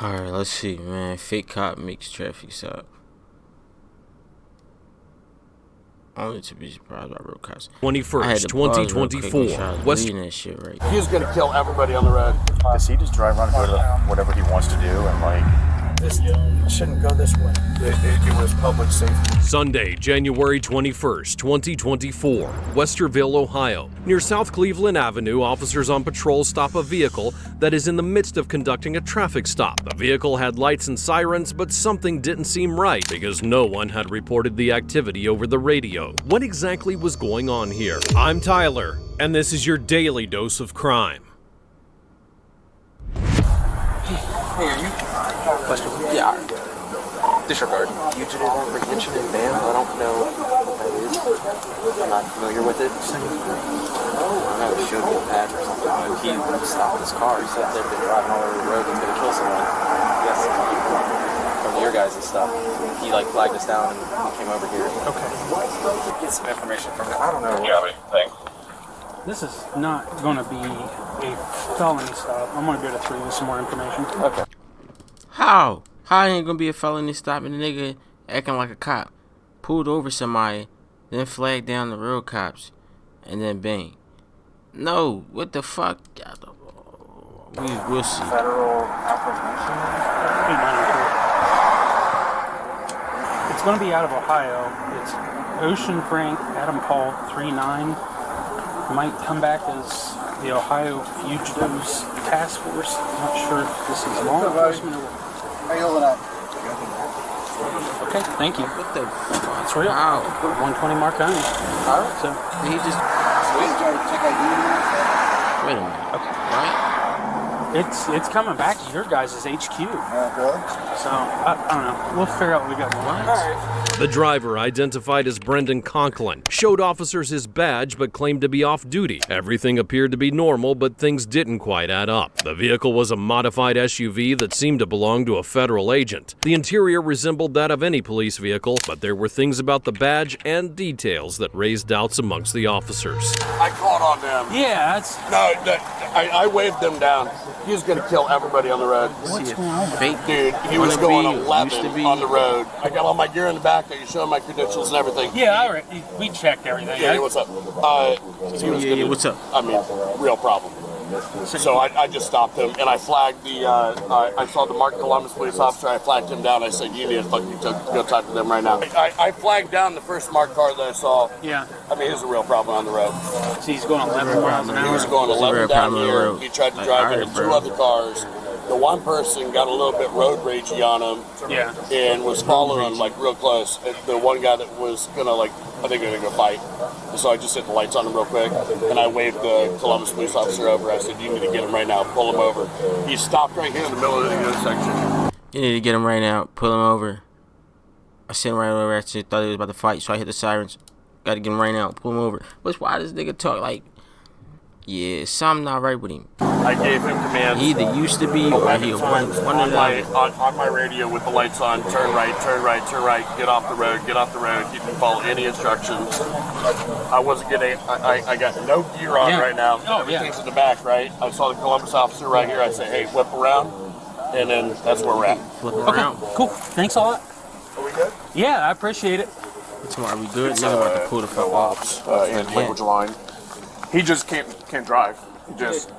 Alright, let's see, man. Fake cop makes traffic stop. Only to be surprised by real cops. 21st, 2024. That shit right. He's gonna kill everybody on the road. Does he just drive around and go to whatever he wants to do and like... This shouldn't go this way. It was public safety. Sunday, January 21st, 2024, Westerville, Ohio. Near South Cleveland Avenue, officers on patrol stop a vehicle that is in the midst of conducting a traffic stop. The vehicle had lights and sirens, but something didn't seem right because no one had reported the activity over the radio. What exactly was going on here? I'm Tyler, and this is your daily dose of crime. Hey, are you? Question. Yeah. Disregard. Fugitive apprehension and ban. I don't know what that is. I'm not familiar with it. I know it showed me a patch or something. But he stopped his car. He said they've been driving all over the road and gonna kill someone. Yes. From your guys' and stuff. He like flagged us down and came over here. Okay. Get some information from him. I don't know. Yeah, thanks. This is not going to be a felony stop. I'm going to go to 3 with some more information. Okay. How? How ain't gonna be a felony stopping a nigga acting like a cop? Pulled over somebody, then flagged down the real cops, and then bang. No, what the fuck? We'll see. Federal apprehension. It's going to be out of Ohio. It's Ocean Frank Adam Paul 39. Might come back as the Ohio Fugitives Task Force. Not sure if this is law enforcement or what. How you holding up? Okay, thank you. What the fuck? It's real. How? 120 mark only. So He just... Wait a minute. okay. Right? It's coming back to your guys' HQ. So I don't know. We'll figure out what we got going on. All right. The driver, identified as Brendan Conklin, showed officers his badge but claimed to be off duty. Everything appeared to be normal, but things didn't quite add up. The vehicle was a modified SUV that seemed to belong to a federal agent. The interior resembled that of any police vehicle, but there were things about the badge and details that raised doubts amongst the officers. I called on them. Yeah, that's... No, I waved them down. He was gonna kill everybody on the road. What's going on? Fake. Dude, he was going used to 11 be. on the road. I got all my gear in the back. I can show him my credentials and everything. Yeah, all right. We checked everything. Yeah, what's up? What's up? I mean, real problem. So I just stopped him and I flagged the, I saw the Mark Columbus police officer. I flagged him down. I said, you need to fucking go talk to them right now. I flagged down the first marked car that I saw. Yeah. I mean, he's a real problem on the road. So he's going 11 miles an hour. He was going 11 down here. He tried to drive into 2 other cars. The one person got a little bit road ragey on him. Yeah. And was following him like real close. The one guy that was gonna I think they're gonna go fight. And so I just hit the lights on him real quick, and I waved the Columbus police officer over. I said, "You need to get him right now. Pull him over." He stopped right here in the middle of the intersection. You need to get him right now. Pull him over. I sent him right over. I said, thought he was about to fight, so I hit the sirens. Got to get him right now. Pull him over. But why does this nigga talk like... Yeah, something not right with him. I gave him commands. He either used to be or he one of the other. On my radio with the lights on, turn right, turn right, turn right, get off the road, he didn't follow any instructions. I wasn't getting, I got no gear on right now. Oh, Everything's in the back, right? I saw the Columbus officer right here. I said, hey, whip around, and then that's where we're at. Flip around. Cool. Thanks a lot. Are we good? Yeah, I appreciate it. Tomorrow we good. Nigga about to pull the fuck off. In language line. He just can't drive. He just,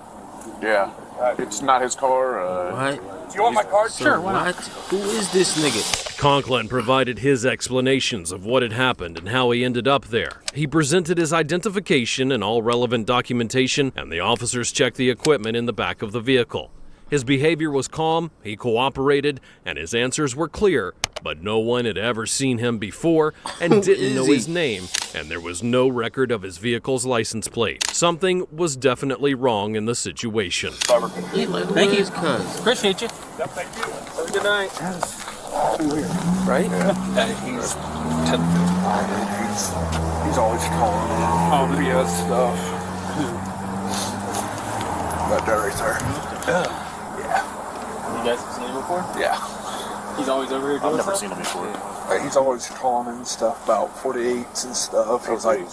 yeah. It's not his car. What? Do you want my card? So Sure, why not? what? Who is this nigga? Conklin provided his explanations of what had happened and how he ended up there. He presented his identification and all relevant documentation, and the officers checked the equipment in the back of the vehicle. His behavior was calm, he cooperated, and his answers were clear, but no one had ever seen him before and didn't know his name, and there was no record of his vehicle's license plate. Something was definitely wrong in the situation. Thank you. Appreciate you. Yep, thank you. Have a good night. Right? he's 10-15. He's always calling me BS stuff. That guy right there. You guys have seen him before? Yeah. He's always over here doing I've never seen him before. He's always calling and stuff about 48s and stuff. He's like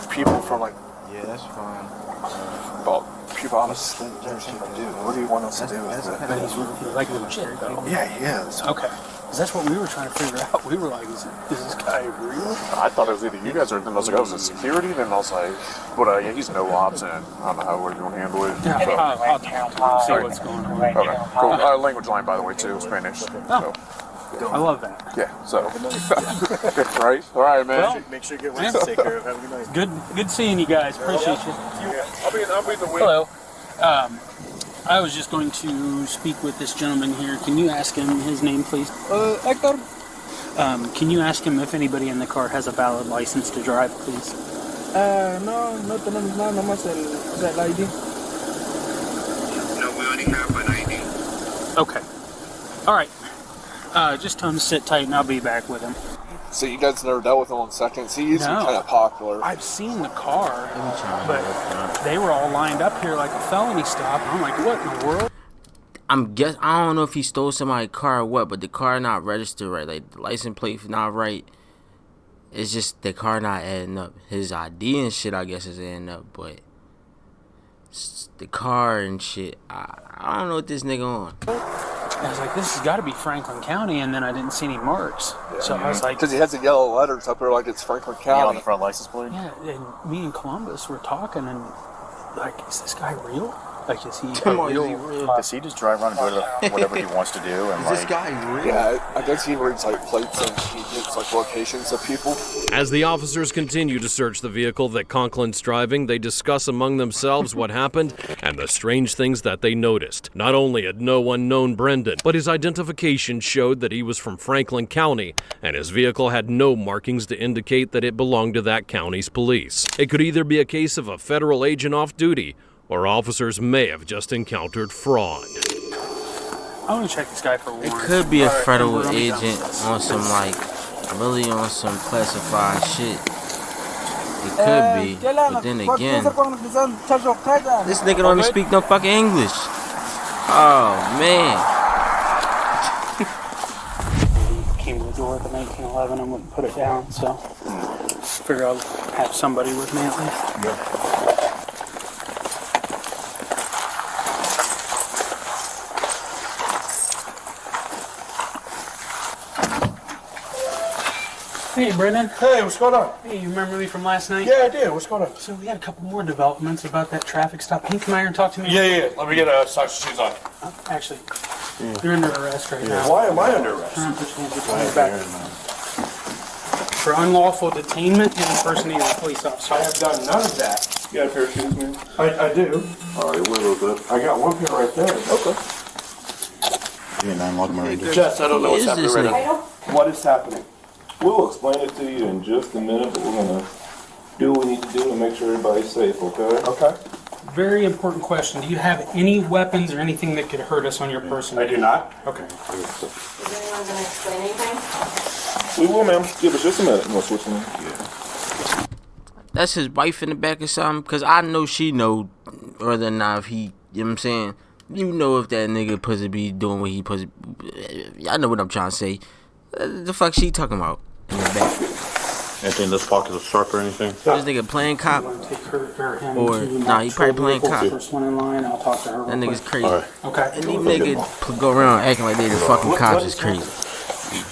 people from like Yeah, that's fine. about keep honest. What do you want us to do with it? But he's like legit though. Yeah, he is. Okay. Because that's what we were trying to figure out. We were like, is this guy real? I thought it was either you guys or anything. I was like, oh, is it security? Then I was like, but yeah, he's no ops, and I don't know how we're going to handle it. Yeah, So, I'll talk to him, see what's going on. okay, cool. Language line, by the way, too, Spanish. Oh. I love that. Yeah, so. Right? All right, man. Well, Make sure you get what you take care of. Have a good night. Good seeing you guys. Appreciate you. I'll be the win. Hello. I was just going to speak with this gentleman here. Can you ask him his name, please? Hector. Can you ask him if anybody in the car has a valid license to drive, please? No tenemos nada, nomás el ID. No, we only have an ID. Okay. All right. Just tell him to sit tight, and I'll be back with him. So you guys never dealt with him on seconds? He used to be No. kind of popular. I've seen the car, but they were all lined up here like a felony stop. I'm like, what in the world? I don't know if he stole somebody's car or what, but the car not registered right. Like the license plate not right. It's just the car not adding up. His ID and shit, I guess, is adding up, but the car and shit, I don't know what this nigga on. I was like, this has got to be Franklin County, and then I didn't see any marks. So I was like, Because he has the yellow letters up there like it's Franklin On County. the front license plate. yeah, and me and Columbus were talking, and like, is this guy real? Like, is he Come on, real? is he real? Does he just drive around and do whatever he wants to do? And Is this guy real? Yeah, I guess he reads like plates and he gets like locations of people. As the officers continue to search the vehicle that Conklin's driving, they discuss among themselves what happened and the strange things that they noticed. Not only had no one known Brendan, but his identification showed that he was from Franklin County, and his vehicle had no markings to indicate that it belonged to that county's police. It could either be a case of a federal agent off duty, or officers may have just encountered fraud. I want to check this guy for It warrants. could be a federal we're only done agent with this. on some really on some classified shit. It could be, but then again, this nigga don't even speak no fucking English. Oh man. He came to the door at the 1911 and wouldn't put it down, so figure I'll have somebody with me at least. Hey, Brendan. Hey, what's going on? Hey, you remember me from last night? Yeah, I do. What's going on? So we had a couple more developments about that traffic stop. Can you come here and talk to me? Yeah. Let me get socks and shoes on. Actually, you're under arrest right now. Why am I under arrest? Turn, put your hands behind your back. For unlawful detainment and impersonating a police officer. I have done none of that. You got a pair of shoes, man? I do. All right, where those up? I got one pair right there. Okay. Give me 9 lock them right there. Jess, I don't know what's Who is happening this right now. What is happening? We'll explain it to you in just a minute, but we're gonna do what we need to do to make sure everybody's safe, okay? Okay. Very important question. Do you have any weapons or anything that could hurt us on your person? I do not. Okay. Is anyone going to explain anything? We will, ma'am. Give us just a minute and we'll switch them. That's his wife in the back or something, because I know she know whether or not if he, you know what I'm saying? You know if that nigga supposed to be doing what he supposed to, y'all know what I'm trying to say. The fuck she talking about in the back? Anything in this pocket is sharp or anything? This nigga playing cop? You want to take her or him Or- to the nah, he probably playing vehicle, cop. First one in line. I'll talk to her. That real nigga's quick. crazy. All right. Okay. And these niggas go around acting like they the fucking cops is crazy.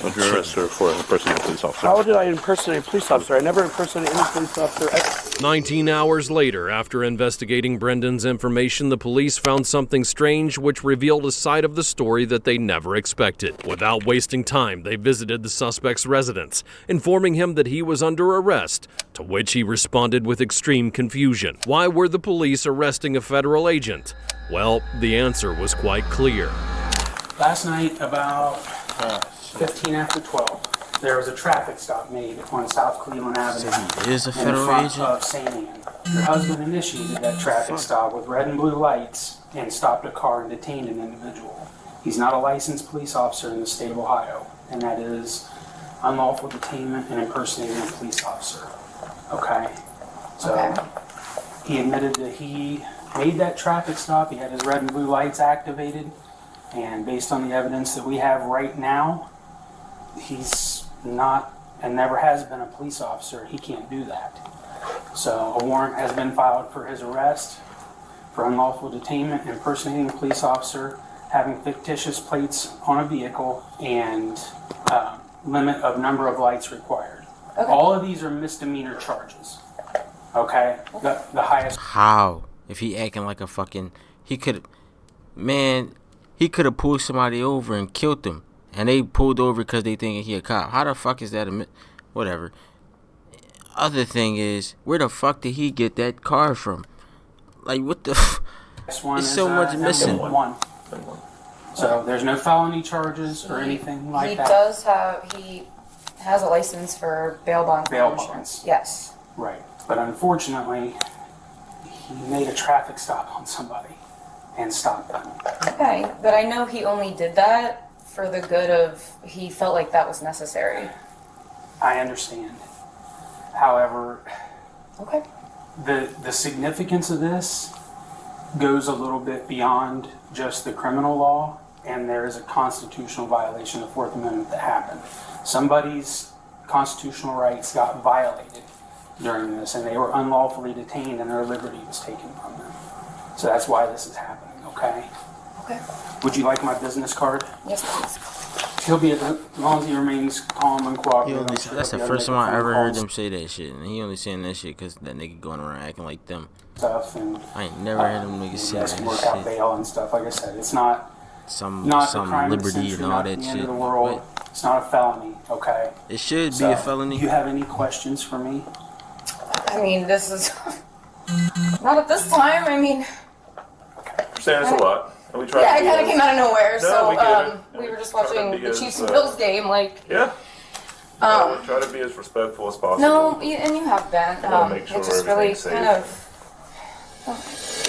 Under arrest, sir, for impersonating a police officer. How did I impersonate a police officer? I never impersonated any police officer. 19 hours later, after investigating Brendan's information, the police found something strange which revealed a side of the story that they never expected. Without wasting time, they visited the suspect's residence, informing him that he was under arrest, to which he responded with extreme confusion. Why were the police arresting a federal agent? Well, the answer was quite clear. Last night, about 15 after 12, there was a traffic stop made on South Cleveland Avenue. He is a in federal front agent? of St. Anne. Her husband initiated that traffic stop with red and blue lights and stopped a car and detained an individual. He's not a licensed police officer in the state of Ohio, and that is unlawful detainment and impersonating a police officer. Okay? So he admitted that he made that traffic stop. He had his red and blue lights activated, and based on the evidence that we have right now, he's not and never has been a police officer. He can't do that. So a warrant has been filed for his arrest for unlawful detainment, impersonating a police officer, having fictitious plates on a vehicle, and limit of number of lights required. Okay. All of these are misdemeanor charges. Okay? The highest. How? If he acting like a fucking... He could have pulled somebody over and killed them. And they pulled over because they thinking he a cop. How the fuck is that whatever. Other thing is, where the fuck did he get that car from? Like, what the There's so much missing. So there's no felony charges or anything like that? He has a license for bail bond. Bail bonds. Yes. Right. But unfortunately, he made a traffic stop on somebody and stopped them. Okay, but I know he only did that for the good of, he felt like that was necessary. I understand. However, okay, the significance of this goes a little bit beyond just the criminal law, and there is a constitutional violation of the Fourth Amendment that happened. Somebody's constitutional rights got violated during this, and they were unlawfully detained and their liberty was taken from them. So that's why this is happening, okay? Okay. Would you like my business card? Yes, please. He'll be, as long as he remains calm and cooperative. That's the first time I ever heard them say that shit. And he only saying that shit because that nigga going around acting like them. Stuff and I ain't never heard them niggas say that shit. Work out bail and stuff. Like I said, it's not some crime liberty and all that shit. shit. Of the world. It's not a felony, okay? It should be a felony. Do you have any questions for me? I mean, this is not at this time. I mean, You're saying it's a lot. And we tried yeah, it kind of came out of nowhere. No, we were just watching the Chiefs and Bills game, like. Yeah. We try to be as respectful as possible. No, and you have been. Make sure it's just really everything's kind safe.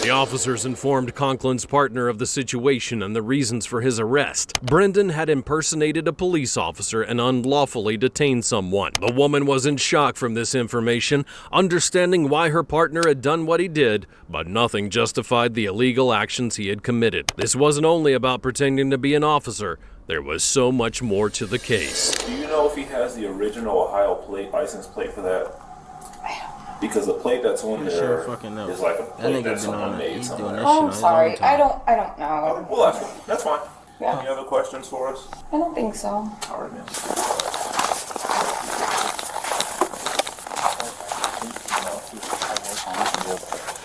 The officers informed Conklin's partner of the situation and the reasons for his arrest. Brendan had impersonated a police officer and unlawfully detained someone. The woman was in shock from this information, understanding why her partner had done what he did, but nothing justified the illegal actions he had committed. This wasn't only about pretending to be an officer. There was so much more to the case. Do you know if he has the original Ohio license plate for that? Because the plate that's on there is like a plate that's someone made somewhere. Oh, I'm sorry. I don't know. Well, that's fine. Yeah. Any other questions for us? I don't think so. All right, man.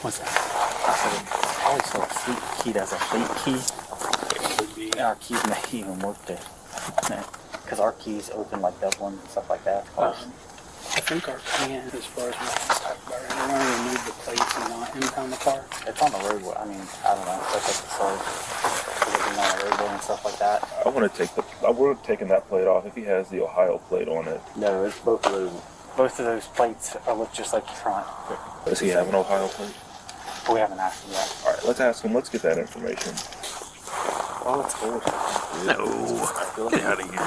What's that? I always thought a fleet key, that's a fleet key. Our keys may even work there. Because our keys open like Dublin and stuff like that. I think our plan, as far as what let's talk about, right, we want to remove the plates and not impound the car. It's on the road. I mean, I don't know. That's like the soul. It's on the roadway and stuff like that. I want to taking that plate off if he has the Ohio plate on it. No, it's both of those. Both of those plates look just like the front. Does he have an Ohio plate? We haven't asked him yet. All right, let's ask him. Let's get that information. Oh, it's good. No. Get out of here.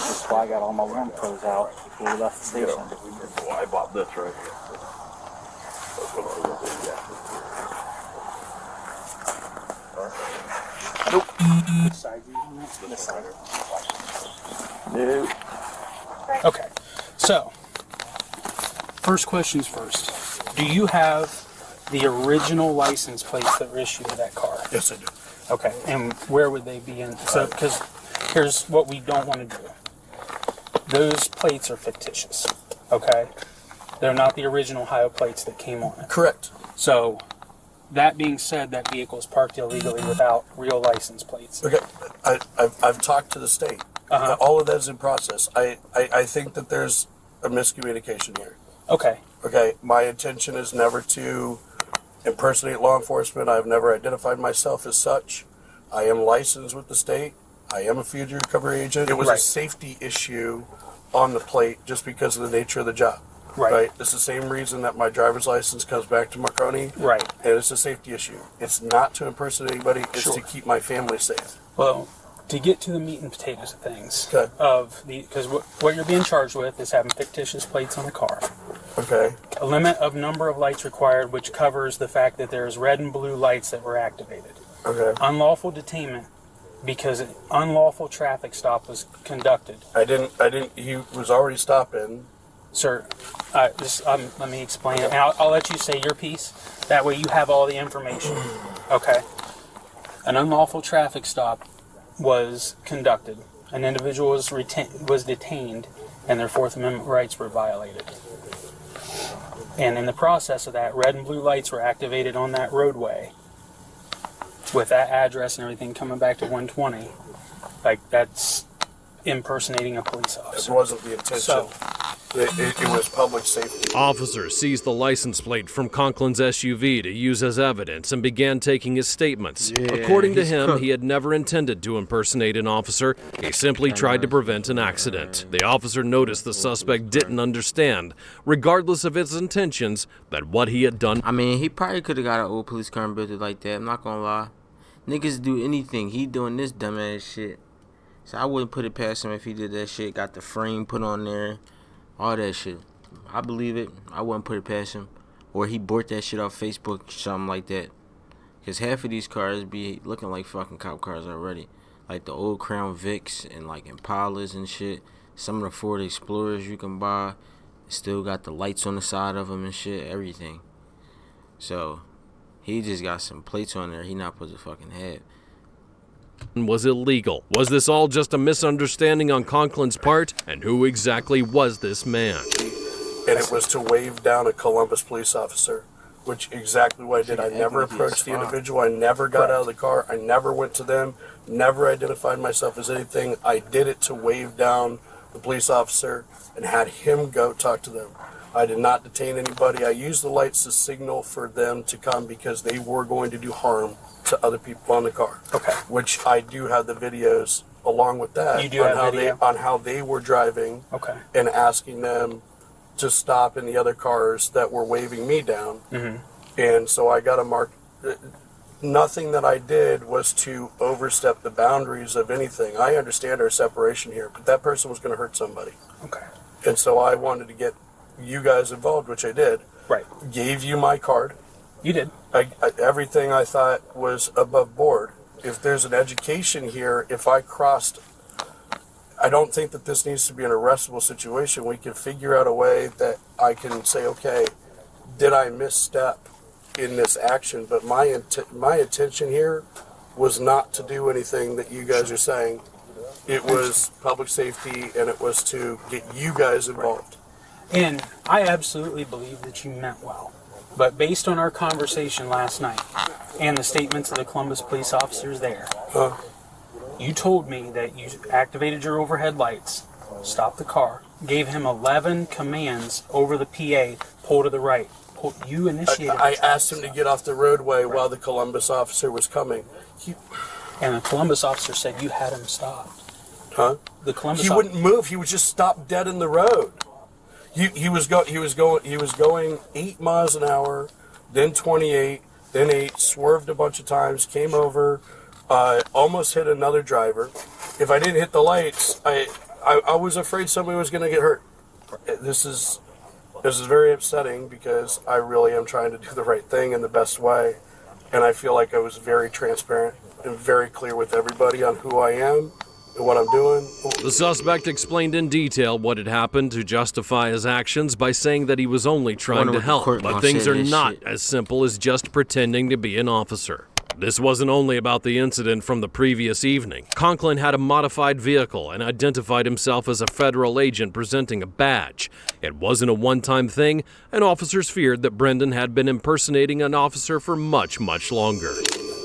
That's why I got all my warm clothes out before we left the station. Oh, I bought this right here. Nope. Which side do you want? This side. No. Okay. So, first questions first. Do you have the original license plates that were issued to that car? Yes, I do. Okay. And where would they be in? So, because here's what we don't want to do. Those plates are fictitious. Okay. They're not the original Ohio plates that came on it. Correct. So, that being said, that vehicle is parked illegally without real license plates. Okay. I've talked to the state. All of that is in process. I think that there's a miscommunication here. Okay. Okay. My intention is never to impersonate law enforcement. I've never identified myself as such. I am licensed with the state. I am a fugitive recovery agent. It was a safety issue on the plate just because of the nature of the job. Right. It's the same reason that my driver's license comes back to Marconi. Right. And it's a safety issue. It's not to impersonate anybody. It's to keep my family safe. Well, to get to the meat and potatoes of things, okay. Because what you're being charged with is having fictitious plates on a car. Okay. A limit of number of lights required, which covers the fact that there's red and blue lights that were activated. Okay. Unlawful detainment because an unlawful traffic stop was conducted. I didn't. He was already stopping. Sir, let me explain it. And I'll let you say your piece. That way you have all the information. Okay. An unlawful traffic stop was conducted. An individual was detained, and their Fourth Amendment rights were violated. And in the process of that, red and blue lights were activated on that roadway with that address and everything coming back to 120. Like, that's impersonating a police officer. It wasn't the intention. So, it was public safety. Officers seized the license plate from Conklin's SUV to use as evidence and began taking his statements. According to him, he had never intended to impersonate an officer. He simply tried to prevent an accident. The officer noticed the suspect didn't understand, regardless of his intentions, that what he had done. I mean, he probably could have got an old police car and built it like that. I'm not gonna lie. Niggas do anything. He doing this dumbass shit. So I wouldn't put it past him if he did that shit. Got the frame put on there. All that shit. I believe it. I wouldn't put it past him. Or he bought that shit off Facebook, something like that. Because half of these cars be looking like fucking cop cars already. Like the old Crown Vics and like Impalas and shit. Some of the Ford Explorers you can buy still got the lights on the side of them and shit. Everything. So he just got some plates on there he not supposed to fucking have. Was illegal. Was this all just a misunderstanding on Conklin's part? And who exactly was this man? And it was to wave down a Columbus police officer, which exactly what I did. I never approached the individual. I never got out of the car. I never went to them, never identified myself as anything. I did it to wave down the police officer and had him go talk to them. I did not detain anybody. I used the lights to signal for them to come because they were going to do harm to other people on the car. Okay. Which I do have the videos along with that. You do have video? On how they were driving. Okay. And asking them to stop in the other cars that were waving me down. Mm-hmm. And so I got a mark. Nothing that I did was to overstep the boundaries of anything. I understand our separation here, but that person was going to hurt somebody. Okay. And so I wanted to get you guys involved, which I did. Right. Gave you my card. You did. Everything I thought was above board. If there's an education here, if I crossed, I don't think that this needs to be an arrestable situation. We can figure out a way that I can say, okay, did I misstep in this action? But my intention here was not to do anything that you guys are saying. It was public safety, and it was to get you guys involved. And I absolutely believe that you meant well. But based on our conversation last night and the statements of the Columbus police officers there, you told me that you activated your overhead lights, stopped the car, gave him 11 commands over the PA, pull to the right. You initiated I asked him to get off the roadway while the Columbus officer was coming. And the Columbus officer said you had him stopped. Huh? The Columbus he wouldn't move. He would just stop dead in the road. He was going 8 miles an hour, then 28, then 8, swerved a bunch of times, came over, almost hit another driver. If I didn't hit the lights, I was afraid somebody was going to get hurt. This is very upsetting because I really am trying to do the right thing in the best way, and I feel like I was very transparent and very clear with everybody on who I am and what I'm doing. The suspect explained in detail what had happened to justify his actions by saying that he was only trying to help, but things are not as simple as just pretending to be an officer. This wasn't only about the incident from the previous evening. Conklin had a modified vehicle and identified himself as a federal agent presenting a badge. It wasn't a one-time thing, and officers feared that Brendan had been impersonating an officer for much, much longer.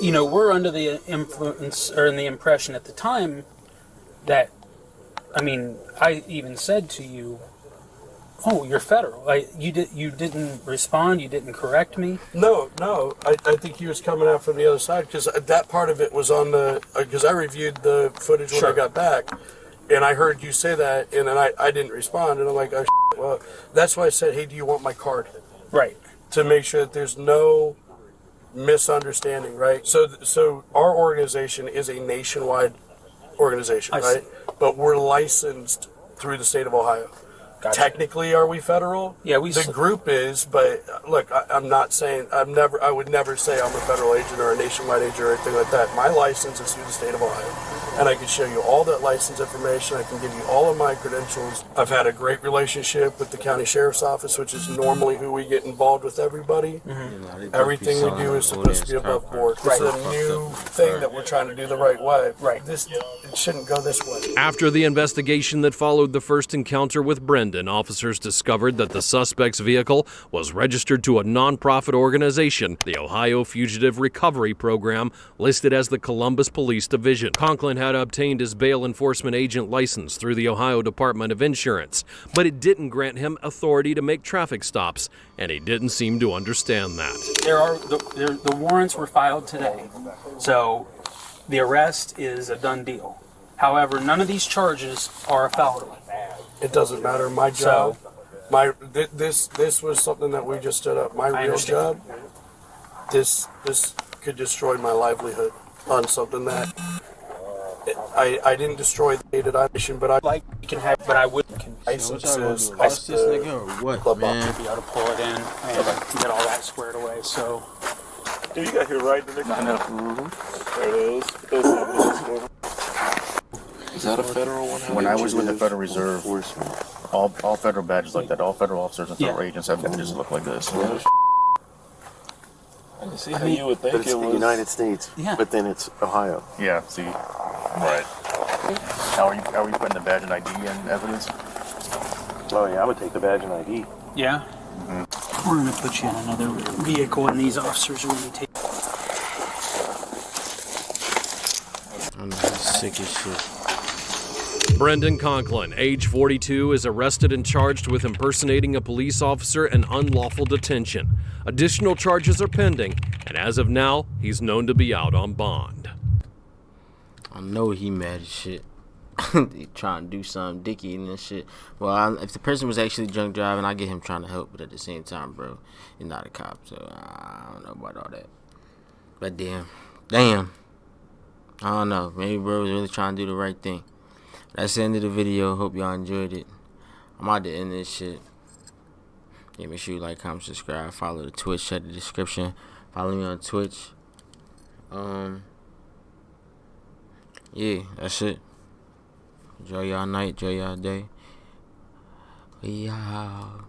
You know, we're under the influence, or in the impression at the time, that, I mean, I even said to you, oh, you're federal. You didn't respond, you didn't correct me? No, I think he was coming out from the other side, because that part of it was on the, because I reviewed the footage when I got back, and I heard you say that, and then I didn't respond, and I'm like, oh, shit. Well, that's why I said, hey, do you want my card? Right. To make sure that there's no misunderstanding, right? So our organization is a nationwide organization, right? But we're licensed through the state of Ohio. Gotcha. Technically, are we federal? Yeah, the group is, but look, I'm not saying I would never say I'm a federal agent or a nationwide agent or anything like that. My license is through the state of Ohio. and I can show you all that license information. I can give you all of my credentials. I've had a great relationship with the county sheriff's office, which is normally who we get involved with everybody. Everything we do is supposed to be above board. This is a new thing that we're trying to do the right way. It shouldn't go this way. After the investigation that followed the first encounter with Brendan, officers discovered that the suspect's vehicle was registered to a nonprofit organization, the Ohio Fugitive Recovery Program, listed as the Columbus Police Division. Conklin had obtained his bail enforcement agent license through the Ohio Department of Insurance, but it didn't grant him authority to make traffic stops, and he didn't seem to understand that. The warrants were filed today, so the arrest is a done deal. However, none of these charges are a felony. It doesn't matter. My job, this was something that we just stood up. My real job, this could destroy my livelihood on something that I didn't destroy the dated operation, but I wouldn't. Licenses, this nigga or what, man? Be able to pull it in and get all that squared away. So, Dude, you got here right, the nigga. I know. There it is. Is that a federal one? When I was with the Federal Reserve, all federal badges like that, all federal officers and federal agents have badges that look like this. I can see how you would think it was the United States, but then it's Ohio. Yeah, see. Right. Are you putting the badge and ID in evidence? Oh yeah, I would take the badge and ID. Yeah? Mm-hmm. We're going to put you in another vehicle and these officers are going to take... I'm sick as shit. Brendan Conklin, age 42, is arrested and charged with impersonating a police officer and unlawful detention. Additional charges are pending, and as of now, he's known to be out on bond. I know he mad as shit. He trying to do something dicky and shit. Well, if the person was actually drunk driving, I get him trying to help, but at the same time, bro, he's not a cop, so I don't know about all that. But damn. I don't know. Maybe bro was really trying to do the right thing. That's the end of the video. Hope y'all enjoyed it. I'm about to end this shit. Yeah, make sure you like, comment, subscribe, follow the Twitch, check the description. Follow me on Twitch. Yeah, that's it. Enjoy y'all night, enjoy y'all day. We out.